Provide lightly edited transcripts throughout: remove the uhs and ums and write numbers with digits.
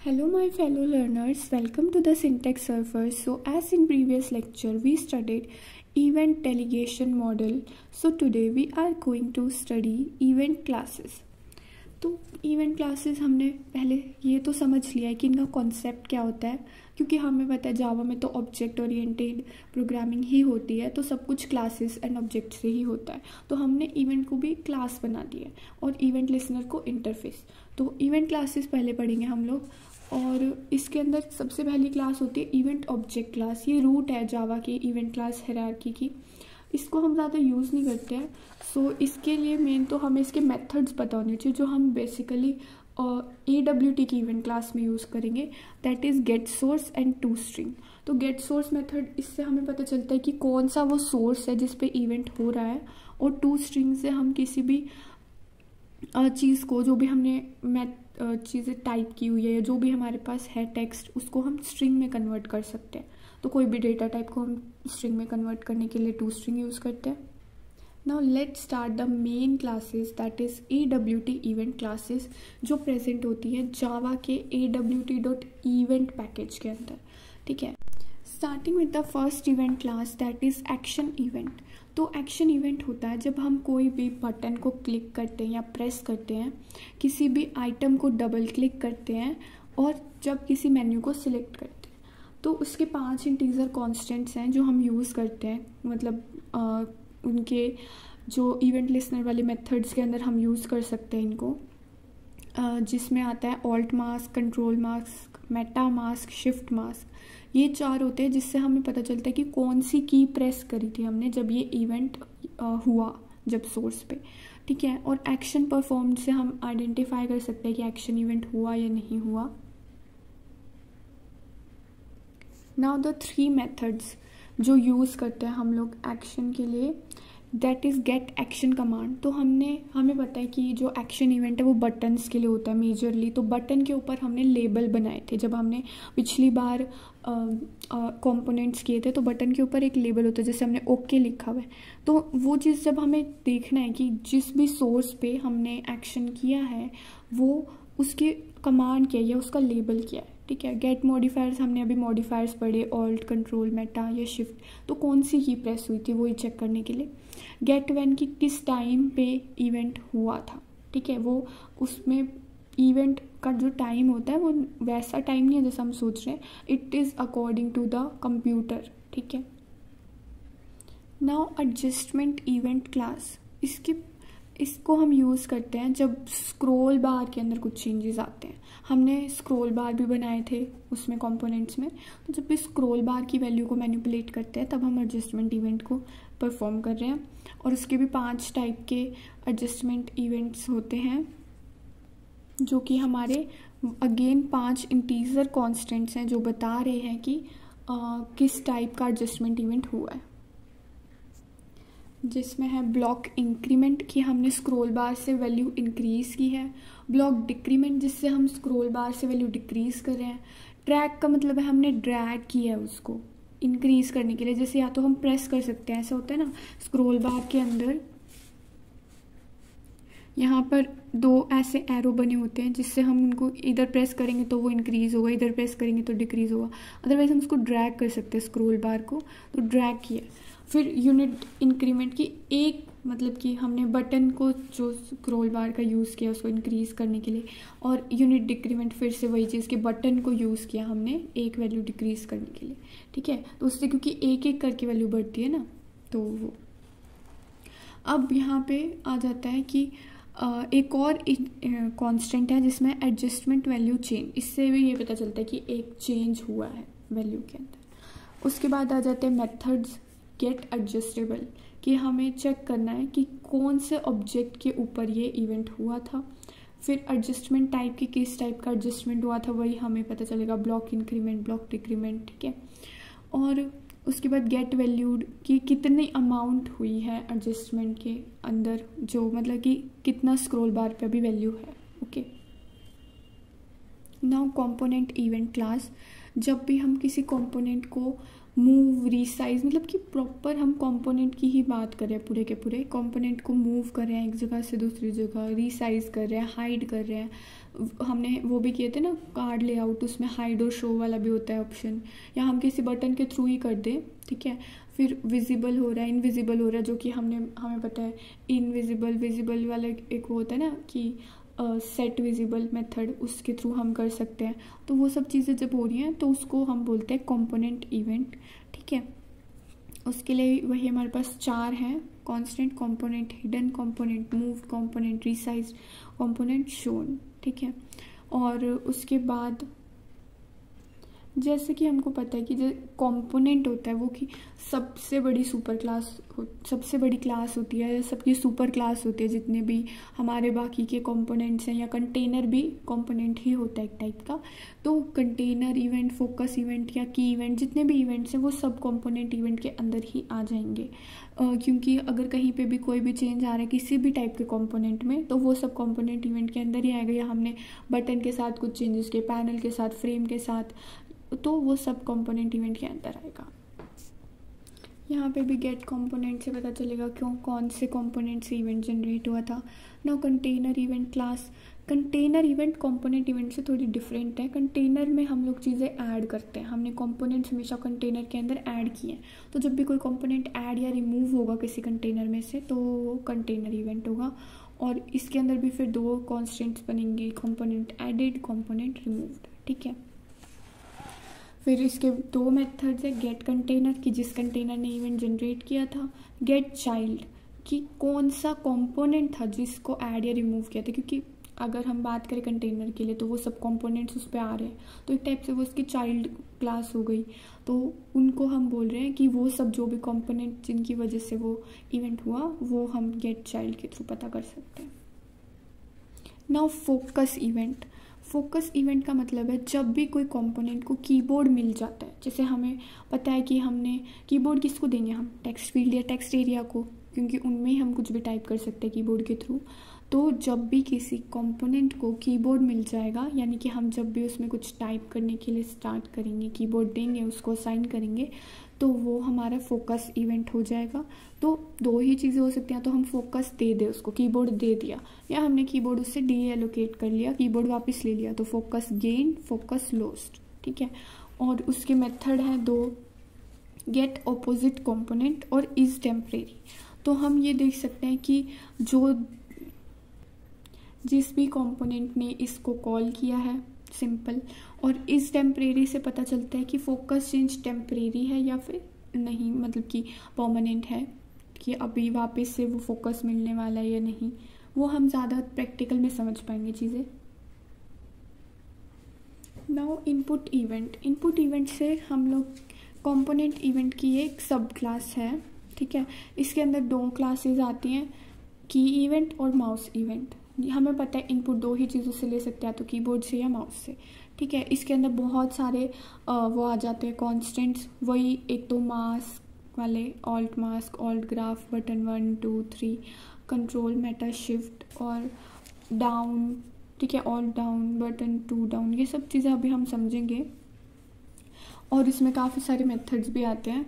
Hello my fellow learners, welcome to the Syntax Surfer. So as in previous lecture we studied event delegation model. So today we are going to study event classes. तो event classes हमने पहले ये तो समझ लिया है कि इनका कॉन्सेप्ट क्या होता है, क्योंकि हमें पता है जावा में तो ऑब्जेक्ट ओरिएंटेड प्रोग्रामिंग ही होती है, तो सब कुछ क्लासेस एंड ऑब्जेक्ट से ही होता है। तो हमने इवेंट को भी क्लास बना दिया है और इवेंट लिसनर को इंटरफेस। तो इवेंट क्लासेस पहले पढ़ेंगे हम लोग, और इसके अंदर सबसे पहली क्लास होती है इवेंट ऑब्जेक्ट क्लास। ये रूट है जावा की इवेंट क्लास हायरार्की की। इसको हम ज़्यादा यूज़ नहीं करते हैं। सो इसके लिए मेन तो हमें इसके मेथड्स पता होने चाहिए, जो हम बेसिकली AWT की इवेंट क्लास में यूज़ करेंगे, that is get source and to string. तो गेट सोर्स मेथड, इससे हमें पता चलता है कि कौन सा वो सोर्स है जिस पे इवेंट हो रहा है, और टू स्ट्रिंग से हम किसी भी चीज़ को, जो भी हमने चीज़ें टाइप की हुई है या जो भी हमारे पास है टेक्स्ट, उसको हम स्ट्रिंग में कन्वर्ट कर सकते हैं। तो कोई भी डेटा टाइप को हम स्ट्रिंग में कन्वर्ट करने के लिए टू स्ट्रिंग यूज़ करते हैं। Now let's start the main classes, that is AWT event classes, जो प्रेजेंट होती है जावा के AWT.event पैकेज के अंदर। ठीक है, starting with the first event class, that is action event. तो एक्शन इवेंट होता है जब हम कोई भी बटन को क्लिक करते हैं या प्रेस करते हैं, किसी भी आइटम को डबल क्लिक करते हैं, और जब किसी मेन्यू को सिलेक्ट करते हैं। तो उसके 5 इंटीजर कॉन्स्टेंट्स हैं जो हम यूज़ करते हैं, मतलब उनके जो इवेंट लिसनर वाले मेथड्स के अंदर हम यूज़ कर सकते हैं इनको, जिसमें आता है alt mask, control mask, Meta mask, shift mask. ये 4 होते हैं जिससे हमें पता चलता है कि कौन सी की प्रेस करी थी हमने जब ये इवेंट हुआ, जब सोर्स पे। ठीक है, और एक्शन परफॉर्म से हम आइडेंटिफाई कर सकते हैं कि एक्शन इवेंट हुआ या नहीं हुआ। नाउ द 3 मेथड्स जो यूज़ करते हैं हम लोग एक्शन के लिए, that is gate action command. तो हमें पता है कि जो एक्शन इवेंट है वो बटन्स के लिए होता है मेजरली। तो बटन के ऊपर हमने लेबल बनाए थे जब हमने पिछली बार कंपोनेंट्स किए थे, तो बटन के ऊपर एक लेबल होता है, जैसे हमने ओके लिखा हुआ है। तो वो चीज़ जब हमें देखना है कि जिस भी सोर्स पे हमने एक्शन किया है वो उसकी कमांड क्या है या उसका लेबल क्या है। ठीक है, गेट मॉडिफायर्स, हमने अभी मॉडिफायर्स पढ़े, ऑल्ट, कंट्रोल, मेटा या शिफ्ट। तो कौन सी की प्रेस हुई थी वो ही चेक करने के लिए। गेट व्हेन की किस टाइम पे इवेंट हुआ था। ठीक है, वो उसमें इवेंट का जो टाइम होता है वो वैसा टाइम नहीं है जैसा हम सोच रहे हैं, it is according to the computer. ठीक है, नाउ एडजस्टमेंट इवेंट क्लास, इसको हम यूज़ करते हैं जब स्क्रॉल बार के अंदर कुछ चेंजेस आते हैं। हमने स्क्रॉल बार भी बनाए थे उसमें कंपोनेंट्स में, तो जब भी स्क्रॉल बार की वैल्यू को मैनिपुलेट करते हैं तब हम एडजस्टमेंट इवेंट को परफॉर्म कर रहे हैं। और उसके भी 5 टाइप के एडजस्टमेंट इवेंट्स होते हैं, जो कि हमारे अगेन 5 इंटीजर कॉन्स्टेंट्स हैं जो बता रहे हैं कि किस टाइप का एडजस्टमेंट इवेंट हुआ है। जिसमें है ब्लॉक इंक्रीमेंट, कि हमने स्क्रॉल बार से वैल्यू इंक्रीज़ की है। ब्लॉक डिक्रीमेंट, जिससे हम स्क्रॉल बार से वैल्यू डिक्रीज़ कर रहे हैं। ट्रैक का मतलब है हमने ड्रैग किया है उसको इंक्रीज़ करने के लिए, जैसे या तो हम प्रेस कर सकते हैं, ऐसा होता है ना स्क्रॉल बार के अंदर, यहाँ पर 2 ऐसे एरो बने होते हैं जिससे हम उनको इधर प्रेस करेंगे तो वो इंक्रीज़ होगा, इधर प्रेस करेंगे तो डिक्रीज़ होगा। अदरवाइज हम उसको ड्रैग कर सकते हैं स्क्रॉल बार को, तो ड्रैग किया। फिर यूनिट इंक्रीमेंट की एक, मतलब कि हमने बटन को जो स्क्रॉल बार का यूज़ किया उसको इंक्रीज़ करने के लिए, और यूनिट डिक्रीमेंट फिर से वही चीज़ कि बटन को यूज़ किया हमने एक वैल्यू डिक्रीज़ करने के लिए। ठीक है, तो उससे क्योंकि एक एक करके वैल्यू बढ़ती है ना, तो वो अब यहाँ पे आ जाता है कि एक और कांस्टेंट है जिसमें एडजस्टमेंट वैल्यू चेंज। इससे भी ये पता चलता है कि एक चेंज हुआ है वैल्यू के अंदर। उसके बाद आ जाते हैं मेथड्स गेट एडजस्टेबल, कि हमें चेक करना है कि कौन से ऑब्जेक्ट के ऊपर ये इवेंट हुआ था। फिर एडजस्टमेंट टाइप की किस टाइप का एडजस्टमेंट हुआ था वही हमें पता चलेगा, ब्लॉक इंक्रीमेंट, ब्लॉक डिक्रीमेंट। ठीक है, और उसके बाद गेट वैल्यूड की कितनी अमाउंट हुई है एडजस्टमेंट के अंदर, जो मतलब कि कितना स्क्रॉल बार पे अभी वैल्यू है। Okay, now component event class, जब भी हम किसी कंपोनेंट को मूव, रीसाइज, मतलब कि प्रॉपर हम कंपोनेंट की ही बात कर रहे हैं, पूरे के पूरे कंपोनेंट को मूव कर रहे हैं एक जगह से दूसरी जगह, रीसाइज कर रहे हैं, हाइड कर रहे हैं। हमने वो भी किए थे ना कार्ड लेआउट, उसमें हाइड और शो वाला भी होता है ऑप्शन, या हम किसी बटन के थ्रू ही कर दें, ठीक है। फिर विजिबल हो रहा है, इनविजिबल हो रहा है, जो कि हमें पता है इनविजिबल विजिबल वाला एक वो होता है ना कि सेट विजिबल मेथड, उसके थ्रू हम कर सकते हैं। तो वो सब चीज़ें जब हो रही हैं तो उसको हम बोलते हैं कंपोनेंट इवेंट, ठीक है। उसके लिए वही हमारे पास 4 हैं: constant component, hidden component, move component, resize component, shown, ठीक है। और उसके बाद जैसे कि हमको पता है कि जो कंपोनेंट होता है वो कि सबसे बड़ी क्लास होती है, सबकी सुपर क्लास होती है। जितने भी हमारे बाकी के कंपोनेंट्स हैं, या कंटेनर भी कंपोनेंट ही होता है एक टाइप का। तो कंटेनर इवेंट, फोकस इवेंट या की इवेंट, जितने भी इवेंट्स हैं वो सब कंपोनेंट इवेंट के अंदर ही आ जाएंगे। क्योंकि अगर कहीं पे भी कोई भी चेंज आ रहा है किसी भी टाइप के कंपोनेंट में, तो वो सब कंपोनेंट इवेंट के अंदर ही आएगा। या हमने बटन के साथ कुछ चेंजेस किए, पैनल के साथ, फ्रेम के साथ, तो वो सब कंपोनेंट इवेंट के अंदर आएगा। यहाँ पे भी गेट कंपोनेंट से पता चलेगा कौन से कंपोनेंट से इवेंट जनरेट हुआ था। Now container event class, container event component event से थोड़ी डिफरेंट है। कंटेनर में हम लोग चीज़ें ऐड करते हैं, हमने कंपोनेंट्स हमेशा कंटेनर के अंदर ऐड किए हैं। तो जब भी कोई कंपोनेंट ऐड या रिमूव होगा किसी कंटेनर में से, तो वो कंटेनर इवेंट होगा। और इसके अंदर भी फिर 2 कॉन्स्टेंट्स बनेंगे, कंपोनेंट एडिड, कंपोनेंट रिमूव्ड, ठीक है। फिर इसके 2 मेथड्स है: गेट कंटेनर कि जिस कंटेनर ने इवेंट जनरेट किया था, गेट चाइल्ड कि कौन सा कंपोनेंट था जिसको ऐड या रिमूव किया था। क्योंकि अगर हम बात करें कंटेनर के लिए तो वो सब कंपोनेंट्स उस पर आ रहे हैं, तो एक टाइप से वो उसकी चाइल्ड क्लास हो गई। तो उनको हम बोल रहे हैं कि वो सब जो भी कंपोनेंट जिनकी वजह से वो इवेंट हुआ, वो हम गेट चाइल्ड के थ्रू पता कर सकते हैं। Now focus event, focus event का मतलब है जब भी कोई कंपोनेंट को कीबोर्ड मिल जाता है। जैसे हमें पता है कि हमने कीबोर्ड किसको देंगे, हम टेक्स्ट फील्ड या टेक्स्ट एरिया को, क्योंकि उनमें ही हम कुछ भी टाइप कर सकते हैं कीबोर्ड के थ्रू। तो जब भी किसी कंपोनेंट को कीबोर्ड मिल जाएगा, यानी कि हम जब भी उसमें कुछ टाइप करने के लिए स्टार्ट करेंगे, कीबोर्ड देंगे, उसको असाइन करेंगे, तो वो हमारा फोकस इवेंट हो जाएगा। तो 2 ही चीज़ें हो सकती हैं, तो हम फोकस दे दे उसको, कीबोर्ड दे दिया, या हमने कीबोर्ड उससे डीएलोकेट कर लिया, कीबोर्ड वापस ले लिया, तो फोकस गेन, फोकस लॉस्ट, ठीक है। और उसके मेथड हैं 2: गेट ऑपोजिट कंपोनेंट और इज टेम्परेरी। तो हम ये देख सकते हैं कि जिस भी कंपोनेंट ने इसको कॉल किया है, सिंपल, और इस टेम्परेरी से पता चलता है कि फोकस चेंज टेम्परेरी है या फिर नहीं, मतलब कि परमानेंट है, कि अभी वापस से वो फोकस मिलने वाला है या नहीं। वो हम ज़्यादा प्रैक्टिकल में समझ पाएंगे चीज़ें। Now input event, input event से हम लोग कंपोनेंट इवेंट की एक सब क्लास है, ठीक है। इसके अंदर 2 क्लासेस आती हैं, की इवेंट और माउस इवेंट। हमें पता है इनपुट 2 ही चीज़ों से ले सकते हैं, तो कीबोर्ड से या माउस से, ठीक है। इसके अंदर बहुत सारे वो आ जाते हैं कॉन्स्टेंट्स, वही एक तो मास्क वाले, alt mask, alt graph, button 1 2 3, control, Meta, shift और डाउन, ठीक है, ऑल्ट डाउन, बटन 2 डाउन, ये सब चीज़ें अभी हम समझेंगे। और इसमें काफ़ी सारे मेथड्स भी आते हैं।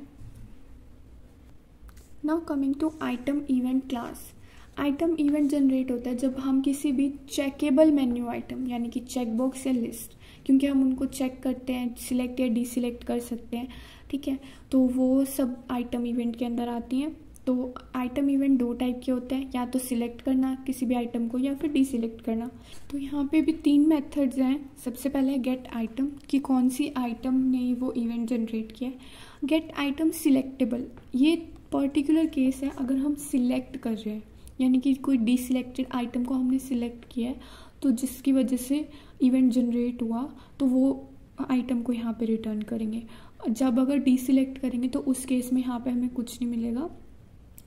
Now coming to item event class. Item event generate होता है जब हम किसी भी चेकेबल मेन्यू आइटम, यानी कि चेक बॉक्स या लिस्ट, क्योंकि हम उनको चेक करते हैं, सिलेक्ट या डिसिलेक्ट कर सकते हैं, ठीक है, तो वो सब आइटम इवेंट के अंदर आती हैं। तो आइटम इवेंट 2 टाइप के होते हैं, या तो सिलेक्ट करना किसी भी आइटम को, या फिर डिसिलेक्ट करना। तो यहाँ पे भी 3 मेथड्स हैं। सबसे पहले है गेट आइटम, कि कौन सी आइटम ने वो इवेंट जनरेट किया है। गेट आइटम सिलेक्टेबल, ये पर्टिकुलर केस है अगर हम सिलेक्ट कर रहे हैं, यानी कि कोई डिसिलेक्टेड आइटम को हमने सिलेक्ट किया है, तो जिसकी वजह से इवेंट जनरेट हुआ, तो वो आइटम को यहाँ पे रिटर्न करेंगे। जब अगर डिसिलेक्ट करेंगे तो उस केस में यहाँ पे हमें कुछ नहीं मिलेगा,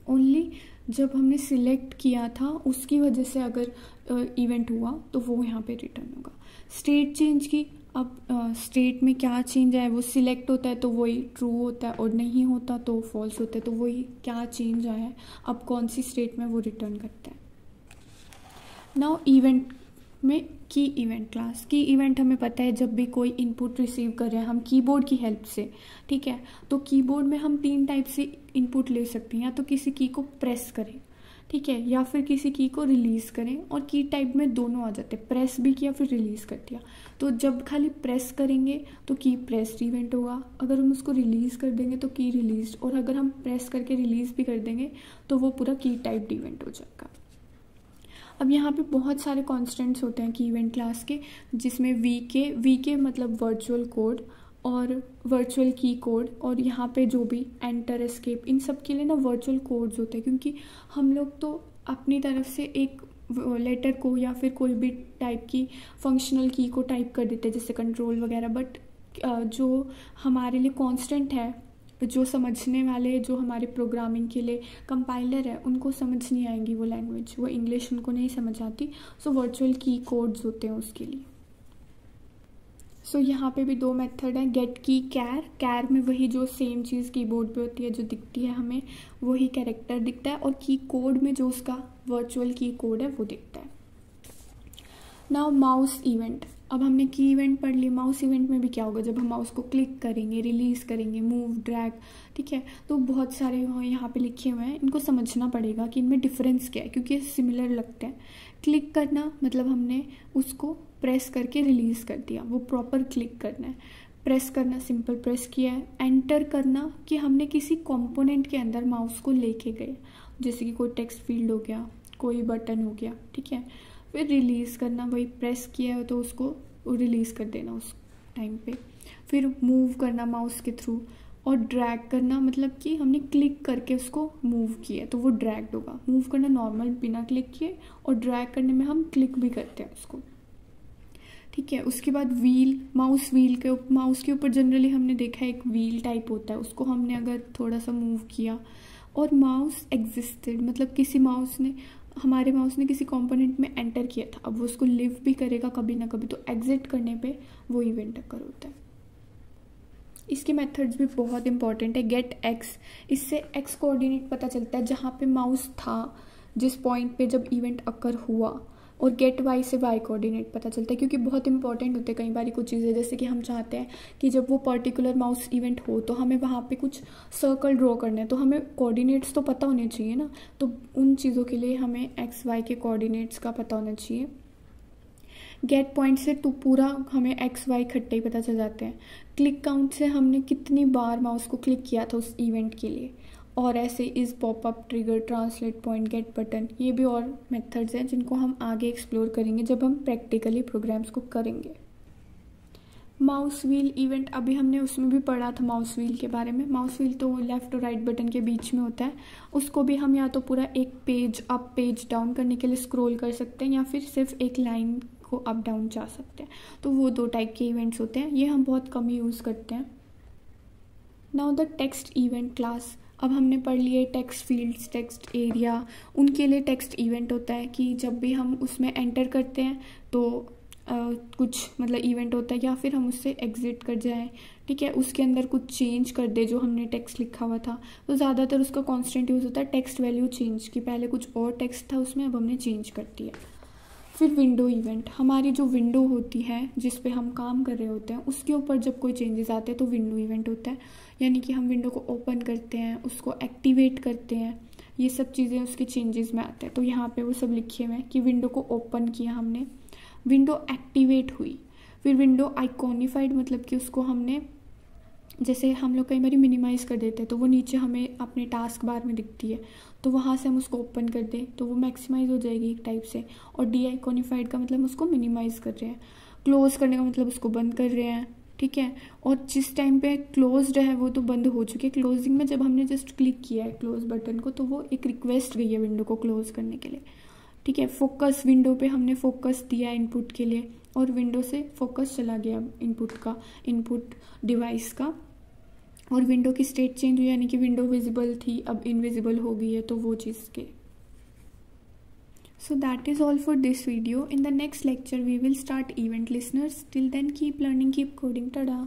ओनली जब हमने सिलेक्ट किया था उसकी वजह से अगर इवेंट हुआ तो वो यहाँ पे रिटर्न होगा। स्टेट चेंज की, अब स्टेट में क्या चेंज आया, वो सिलेक्ट होता है तो वही ट्रू होता है, और नहीं होता तो फॉल्स होता है, तो वही क्या चेंज आया है, अब कौन सी स्टेट में वो रिटर्न करता है। नाउ इवेंट में की इवेंट क्लास। की इवेंट हमें पता है जब भी कोई इनपुट रिसीव कर रहे हैं हम कीबोर्ड की हेल्प से, ठीक है। तो कीबोर्ड में हम 3 टाइप से इनपुट ले सकते हैं, या तो किसी की को प्रेस करें, ठीक है, या फिर किसी की को रिलीज़ करें। और की टाइप में दोनों आ जाते हैं, प्रेस भी किया फिर रिलीज़ कर दिया। तो जब खाली प्रेस करेंगे तो की प्रेस्ड इवेंट होगा, अगर हम उसको रिलीज़ कर देंगे तो की रिलीज, और अगर हम प्रेस करके रिलीज़ भी कर देंगे तो वो पूरा की टाइप्ड इवेंट हो जाएगा। अब यहाँ पे बहुत सारे कॉन्स्टेंट्स होते हैं की इवेंट क्लास के, जिसमें वी के मतलब वर्चुअल कोड और वर्चुअल की कोड, और यहाँ पे जो भी एंटर एस्केप, इन सब के लिए ना वर्चुअल कोड्स होते हैं, क्योंकि हम लोग तो अपनी तरफ से एक लेटर को या फिर कोई भी टाइप की फंक्शनल की को टाइप कर देते हैं जैसे कंट्रोल वगैरह, बट जो हमारे लिए कांस्टेंट है, जो समझने वाले, जो हमारे प्रोग्रामिंग के लिए कंपाइलर है, उनको समझ नहीं आएंगी वो लैंग्वेज, वो इंग्लिश उनको नहीं समझ आती। सो वर्चुअल की कोड्स होते हैं उसके लिए। सो यहाँ पे भी 2 मेथड है, गेट की, कैर में वही जो सेम चीज़ कीबोर्ड पे होती है जो दिखती है हमें, वही कैरेक्टर दिखता है, और की कोड में जो उसका वर्चुअल की कोड है वो दिखता है। Now mouse event. अब हमने की इवेंट पढ़ ली, माउस इवेंट में भी क्या होगा, जब हम माउस को क्लिक करेंगे, रिलीज करेंगे, मूव, ड्रैग, ठीक है। तो बहुत सारे यहाँ पे लिखे हुए हैं, इनको समझना पड़ेगा कि इनमें डिफरेंस क्या है, क्योंकि ये सिमिलर लगते हैं। क्लिक करना मतलब हमने उसको प्रेस करके रिलीज कर दिया, वो प्रॉपर क्लिक करना है। प्रेस करना, सिंपल प्रेस किया है। एंटर करना कि हमने किसी कंपोनेंट के अंदर माउस को लेके गए, जैसे कि कोई टेक्स्ट फील्ड हो गया, कोई बटन हो गया, ठीक है। फिर रिलीज़ करना, वही प्रेस किया है तो उसको रिलीज़ कर देना उस टाइम पे। फिर मूव करना माउस के थ्रू, और ड्रैग करना मतलब कि हमने क्लिक करके उसको मूव किया तो वो ड्रैग्ड होगा। मूव करना नॉर्मल बिना क्लिक किए, और ड्रैग करने में हम क्लिक भी करते हैं उसको, ठीक है। उसके बाद व्हील, माउस के ऊपर जनरली हमने देखा है एक व्हील टाइप होता है, उसको हमने अगर थोड़ा सा मूव किया। और माउस एग्जिस्टेड मतलब हमारे माउस ने किसी कंपोनेंट में एंटर किया था, अब वो उसको लिव भी करेगा कभी ना कभी, तो एग्जिट करने पे वो इवेंट अकर होता है। इसके मेथड्स भी बहुत इंपॉर्टेंट है। गेट एक्स, इससे एक्स कोऑर्डिनेट पता चलता है जहाँ पे माउस था, जिस पॉइंट पे जब इवेंट अकर हुआ। और गेट वाई से वाई कोऑर्डिनेट पता चलता है, क्योंकि बहुत इंपॉर्टेंट होते हैं कई बार कुछ चीज़ें, जैसे कि हम चाहते हैं कि जब वो पर्टिकुलर माउस इवेंट हो तो हमें वहाँ पे कुछ सर्कल ड्रॉ करने हैं, तो हमें कोऑर्डिनेट्स तो पता होने चाहिए ना, तो उन चीज़ों के लिए हमें एक्स वाई के कोऑर्डिनेट्स का पता होना चाहिए। गेट पॉइंट से तो पूरा हमें एक्स वाई इकट्ठे ही पता चल जाते हैं। क्लिक काउंट से हमने कितनी बार माउस को क्लिक किया था उस इवेंट के लिए। और ऐसे is popup, trigger, translate point, get button, ये भी और मेथड्स हैं जिनको हम आगे एक्सप्लोर करेंगे जब हम प्रैक्टिकली प्रोग्राम्स को करेंगे। माउस व्हील इवेंट, अभी हमने उसमें भी पढ़ा था माउस व्हील के बारे में। माउस व्हील तो लेफ्ट और राइट बटन के बीच में होता है, उसको भी हम या तो पूरा एक पेज अप पेज डाउन करने के लिए स्क्रॉल कर सकते हैं, या फिर सिर्फ एक लाइन को अप डाउन जा सकते हैं। तो वो 2 टाइप के इवेंट्स होते हैं, ये हम बहुत कम यूज़ करते हैं। Now the text event class. अब हमने पढ़ लिए टेक्स्ट फील्ड्स, टेक्स्ट एरिया, उनके लिए टेक्स्ट इवेंट होता है कि जब भी हम उसमें एंटर करते हैं तो कुछ मतलब इवेंट होता है, या फिर हम उससे एग्जिट कर जाएं, ठीक है, उसके अंदर कुछ चेंज कर दे जो हमने टेक्स्ट लिखा हुआ था। तो ज़्यादातर उसका कांस्टेंट यूज़ होता है टेक्स्ट वैल्यू चेंज की, पहले कुछ और टेक्स्ट था उसमें, अब हमने चेंज कर दिया। फिर विंडो इवेंट, हमारी जो विंडो होती है जिस पे हम काम कर रहे होते हैं उसके ऊपर जब कोई चेंजेस आते हैं तो विंडो इवेंट होता है, यानी कि हम विंडो को ओपन करते हैं, उसको एक्टिवेट करते हैं, ये सब चीज़ें उसके चेंजेस में आते हैं। तो यहाँ पे वो सब लिखे हुए हैं कि विंडो को ओपन किया हमने, विंडो एक्टिवेट हुई। फिर विंडो आइकॉनिफाइड मतलब कि उसको हमने, जैसे हम लोग कई बार मिनिमाइज़ कर देते हैं तो वो नीचे हमें अपने टास्क बार में दिखती है, तो वहाँ से हम उसको ओपन कर दें तो वो मैक्सिमाइज हो जाएगी एक टाइप से। और डी आइकॉनिफाइड का मतलब उसको मिनिमाइज़ कर रहे हैं, क्लोज करने का मतलब उसको बंद कर रहे हैं, ठीक है। और जिस टाइम पे क्लोज्ड है वो तो बंद हो चुकी है, क्लोजिंग में जब हमने जस्ट क्लिक किया है क्लोज बटन को तो वो एक रिक्वेस्ट गई है विंडो को क्लोज करने के लिए, ठीक है। फोकस, विंडो पे हमने फोकस दिया इनपुट के लिए और विंडो से फोकस चला गया इनपुट डिवाइस का, और विंडो की स्टेट चेंज हुई, यानी कि विंडो विजिबल थी अब इनविजिबल हो गई है, तो वो चीज़ के। So that is all for this video. In the next lecture we will start event listeners. Till then keep learning, keep coding. Tada!